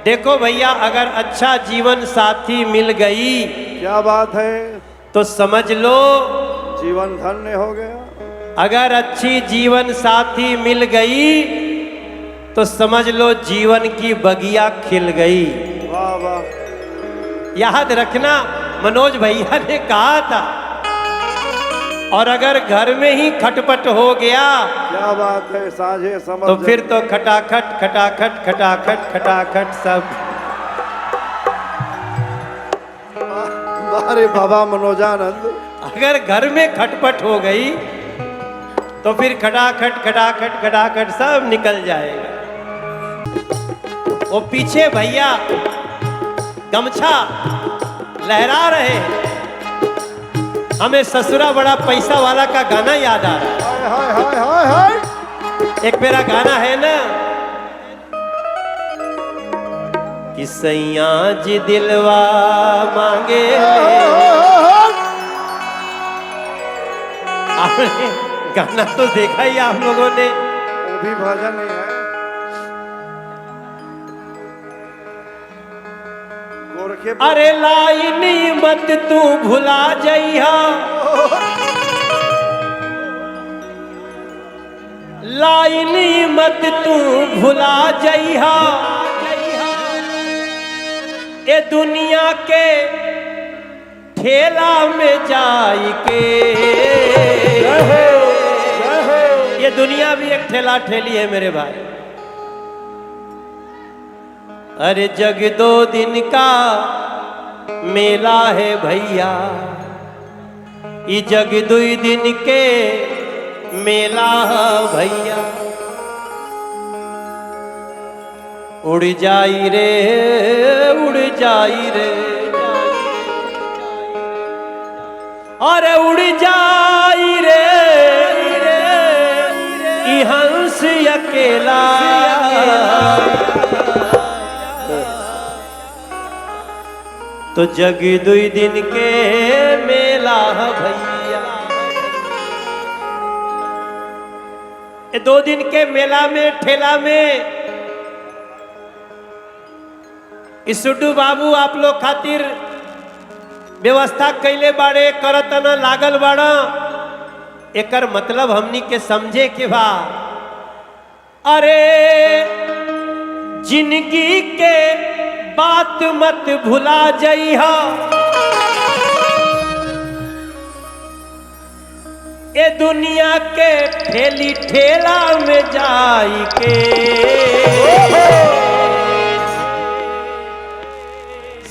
देखो भैया, अगर अच्छा जीवन साथी मिल गई, क्या बात है, तो समझ लो जीवन धन्य हो गया। अगर अच्छी जीवन साथी मिल गई तो समझ लो जीवन की बगिया खिल गई। वाह वाह, याद रखना, मनोज भैया ने कहा था। और अगर घर में ही खटपट हो गया, क्या बात है, साझे समझ तो फिर तो खटाखट खटाखट खटाखट खटाखट सब। अरे बाबा मनोजानंद, अगर घर में खटपट हो गई तो फिर खटाखट खटाखट खटाखट सब निकल जाएगा। वो पीछे भैया गमछा लहरा रहे, हमें ससुरा बड़ा पैसा वाला का गाना याद आ रहा है। हाय हाय हाय हाय हाय। एक मेरा गाना है ना कि सैया जी दिलवा मांगे आपने गाना तो देखा ही आप लोगों ने। वो भी भजन ही है। गोरखे अरे लाइनी मत तू भुला जइहा, लाइनी मत तू भुला जइहा, ए दुनिया के ठेला में जाई के। ये दुनिया भी एक ठेला ठेली है मेरे भाई। अरे जग दो दिन का मेला है भैया, ये जग दो दिन के मेला है भैया। उड़ जाई रे, उड़ जाई रे, अरे उड़ जाई रे, ई हंस अकेला। तो जग दुई दिन के मेला है भैया। ये 2 दिन के मेला में, ठेला में इस सुड्डू बाबू आप लोग खातिर व्यवस्था कैले बाड़े, करतन लागल बाड़ा। एकर मतलब हमनी के समझे के बा। अरे जिंदगी के बात मत भुला जइहा, ए दुनिया के ठेली ठेला में जाई के।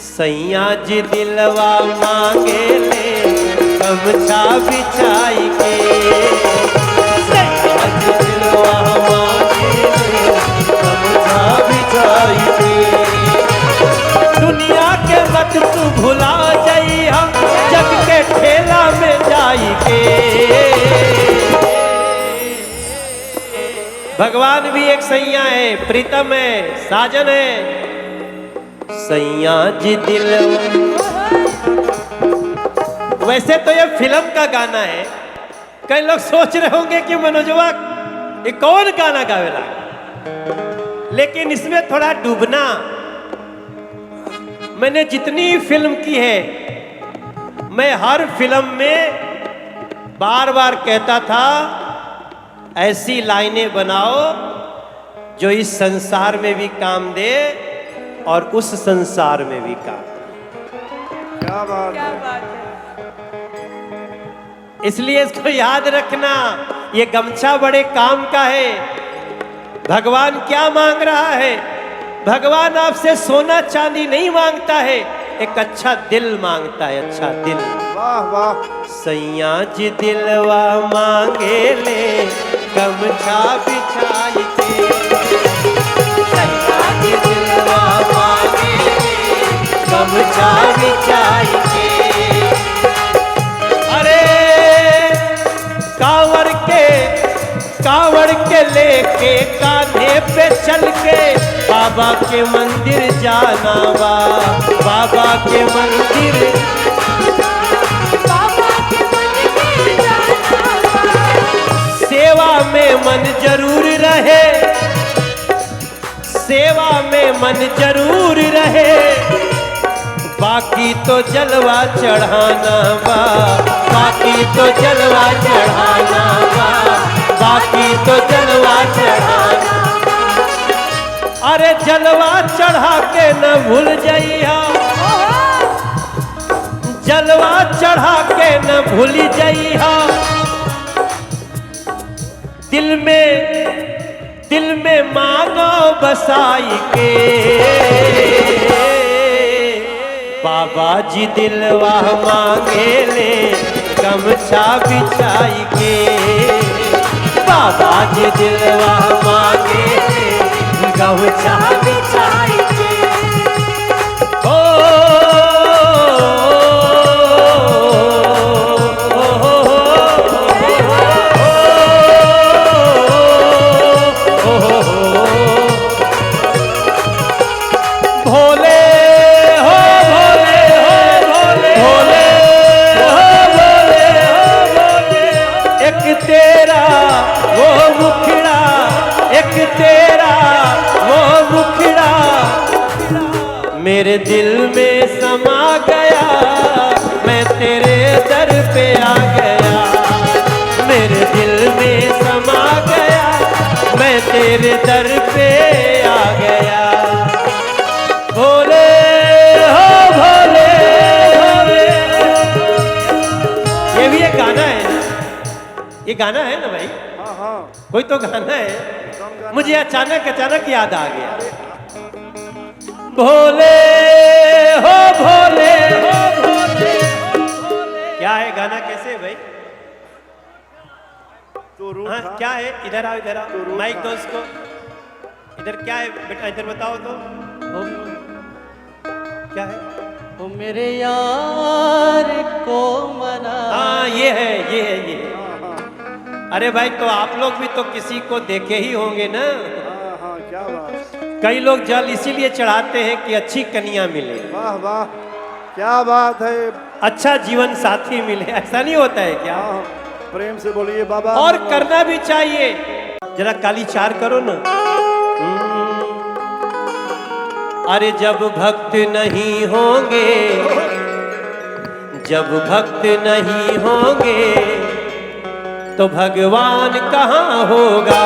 सैया जी दिलवा मांगे ले गमछा बिछाई के। सैया जी दिलवा मांगे ले गमछा बिछाई के। दुनिया के मत तू भुला जइहा, जग के ठेला में जाई के। भगवान भी एक सैया है, प्रीतम है, साजन है। सैया जी दिल, वैसे तो ये फिल्म का गाना है। कई लोग सोच रहे होंगे कि मनोजवा ये कौन गाना गावेला, लेकिन इसमें थोड़ा डूबना। मैंने जितनी फिल्म की है, मैं हर फिल्म में बार बार कहता था ऐसी लाइनें बनाओ जो इस संसार में भी काम दे और उस संसार में भी काम दे। क्या बात है, इसलिए इसको याद रखना, ये गमछा बड़े काम का है। भगवान क्या मांग रहा है? भगवान आपसे सोना चांदी नहीं मांगता है, एक अच्छा दिल मांगता है, अच्छा दिल। वाह वाह। सैया जी दिलवा मांगे ले गमछा बिछाई के। सैया जी दिलवा मांगे ले गमछा बिछाई के। अरे कांवड़ के लेके कान्हे पे चल के बाबा के मंदिर जाना बा। बाबा के मंदिर, सेवा में मन जरूर रहे, सेवा में मन जरूर रहे, बाकी तो जलवा चढ़ाना बा, बाकी तो जलवा चढ़ाना बा, बाकी तो जलवा चढ़ाना। अरे जलवा चढ़ा के न भूल जाइया, जलवा चढ़ा के न भूल जाइया। दिल में मांगो बसाई के, बाबा जी दिलवा मांगे ले गमछा बिछाई के, बाबा जी दिलवा मांगे ले गमछा बिछाई के। ओ मेरे दिल में समा गया, मैं तेरे दर पे आ गया, मेरे दिल में समा गया, मैं तेरे दर पे आ गया। भोले हो भोले, ये भी एक गाना है ना, ये गाना है ना भाई? हाँ हाँ, कोई तो गाना है, मुझे अचानक याद आ गया। भोले हो भोले हो भोले, क्या है गाना, कैसे है भाई? तो रूठा। हाँ क्या है? इधर आओ, इधर आओ, माइक दो उसको। इधर क्या है बेटा, इधर बताओ तो। क्या है? ओ मेरे यार को मना। हाँ ये है, ये है, ये है। हाँ हाँ अरे भाई तो आप लोग भी तो किसी को देखे ही होंगे ना। हाँ हाँ, क्या बात। कई लोग जल इसीलिए चढ़ाते हैं कि अच्छी कन्या मिले, वाह वाह, क्या बात है। अच्छा जीवन साथी मिले, ऐसा नहीं होता है क्या? हाँ, प्रेम से बोलिए बाबा। और करना भी चाहिए। जरा काली चार करो ना। अरे जब भक्त नहीं होंगे, जब भक्त नहीं होंगे तो भगवान कहाँ होगा,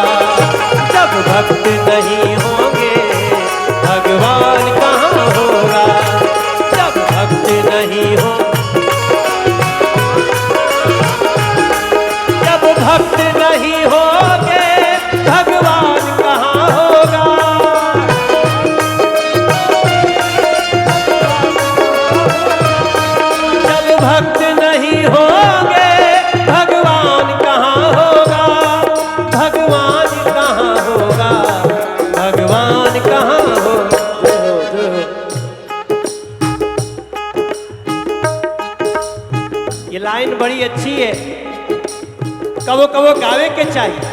जब भक्त नहीं होंगे भगवान कहाँ होगा, जब भक्त नहीं हो, जब भक्त नहीं होंगे भगवान कहाँ होगा। जब भक्त नहीं होंगे भगवान कहाँ होगा, भगवान कहाँ होगा, भगवान कहाँ होगा। ये लाइन बड़ी अच्छी है, कबो कबो गावे के चाहिए।